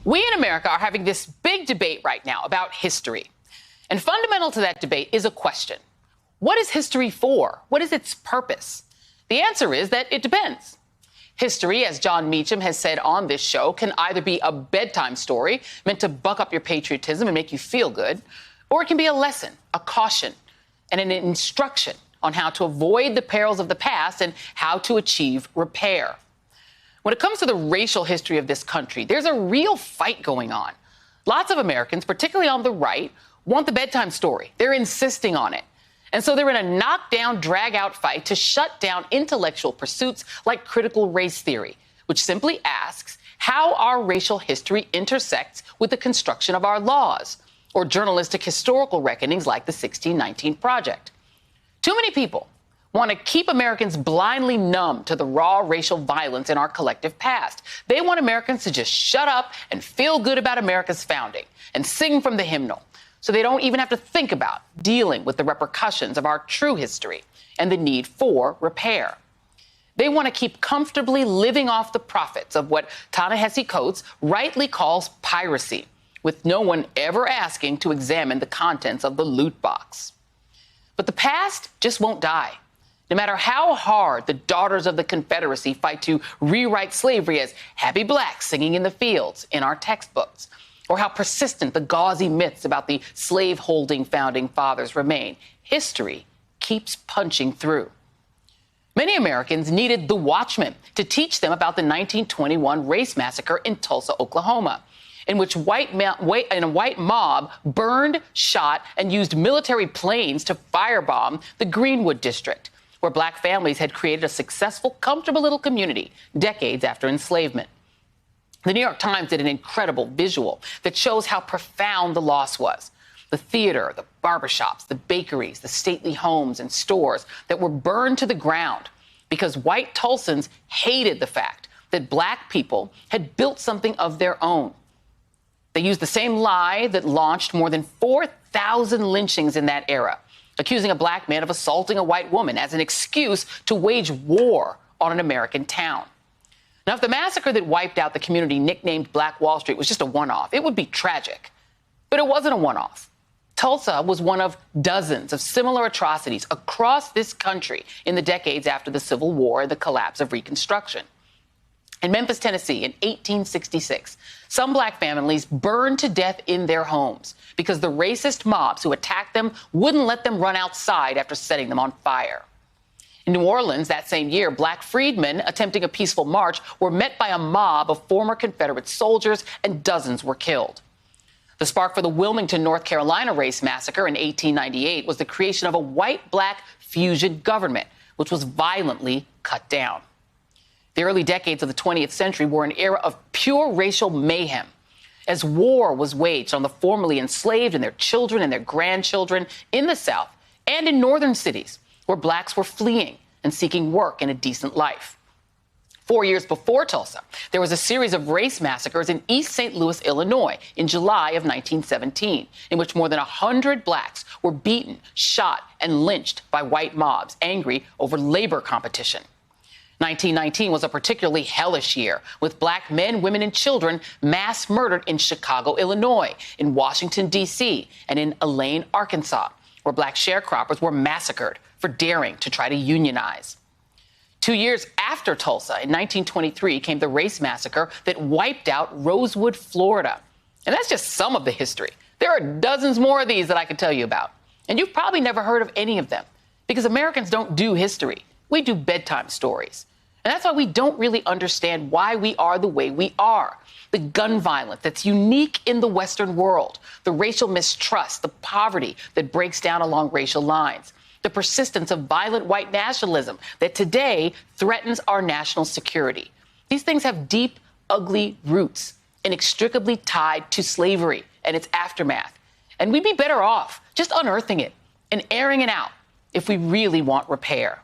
We in America are having this big debate right now about history. And fundamental to that debate is a question. What is history for? What is its purpose? The answer is that it depends. History, as Jon Meacham has said on this show, can either be a bedtime story meant to buck up your patriotism and make you feel good, or it can be a lesson, a caution, and an instruction on how to avoid the perils of the past and how to achieve repair. When it comes to the racial history of this country, there's a real fight going on. Lots of Americans, particularly on the right, want the bedtime story. They're insisting on it. And so they're in a knockdown, drag-out fight to shut down intellectual pursuits like critical race theory, which simply asks how our racial history intersects with the construction of our laws, or journalistic historical reckonings like the 1619 Project. Too many people want to keep Americans blindly numb to the raw racial violence in our collective past. They want Americans to just shut up and feel good about America's founding and sing from the hymnal, so they don't even have to think about dealing with the repercussions of our true history and the need for repair. They want to keep comfortably living off the profits of what Ta-Nehisi Coates rightly calls piracy, with no one ever asking to examine the contents of the loot box. But the past just won't die. No matter how hard the Daughters of the Confederacy fight to rewrite slavery as happy blacks singing in the fields in our textbooks, or how persistent the gauzy myths about the slave-holding founding fathers remain, history keeps punching through. Many Americans needed the Watchmen to teach them about the 1921 race massacre in Tulsa, Oklahoma, in which a white mob burned, shot, and used military planes to firebomb the Greenwood district, where black families had created a successful, comfortable little community decades after enslavement. The New York Times did an incredible visual that shows how profound the loss was. The theater, the barbershops, the bakeries, the stately homes and stores that were burned to the ground because white Tulsans hated the fact that black people had built something of their own. They used the same lie that launched more than 4,000 lynchings in that era, accusing a black man of assaulting a white woman as an excuse to wage war on an American town. Now, if the massacre that wiped out the community nicknamed Black Wall Street was just a one-off, it would be tragic. But it wasn't a one-off. Tulsa was one of dozens of similar atrocities across this country in the decades after the Civil War and the collapse of Reconstruction. In Memphis, Tennessee, in 1866, some black families burned to death in their homes because the racist mobs who attacked them wouldn't let them run outside after setting them on fire. In New Orleans that same year, black freedmen attempting a peaceful march were met by a mob of former Confederate soldiers, and dozens were killed. The spark for the Wilmington, North Carolina race massacre in 1898 was the creation of a white-black fusion government, which was violently cut down. The early decades of the 20th century were an era of pure racial mayhem, as war was waged on the formerly enslaved and their children and their grandchildren in the South and in northern cities, where blacks were fleeing and seeking work and a decent life. 4 years before Tulsa, there was a series of race massacres in East St. Louis, Illinois, in July of 1917, in which more than 100 blacks were beaten, shot, and lynched by white mobs, angry over labor competition. 1919 was a particularly hellish year, with black men, women, and children mass murdered in Chicago, Illinois, in Washington, D.C., and in Elaine, Arkansas, where black sharecroppers were massacred for daring to try to unionize. 2 years after Tulsa, in 1923, came the race massacre that wiped out Rosewood, Florida. And that's just some of the history. There are dozens more of these that I could tell you about. And you've probably never heard of any of them, because Americans don't do history. We do bedtime stories. And that's why we don't really understand why we are the way we are. The gun violence that's unique in the Western world, the racial mistrust, the poverty that breaks down along racial lines, the persistence of violent white nationalism that today threatens our national security. These things have deep, ugly roots, inextricably tied to slavery and its aftermath. And we'd be better off just unearthing it and airing it out if we really want repair.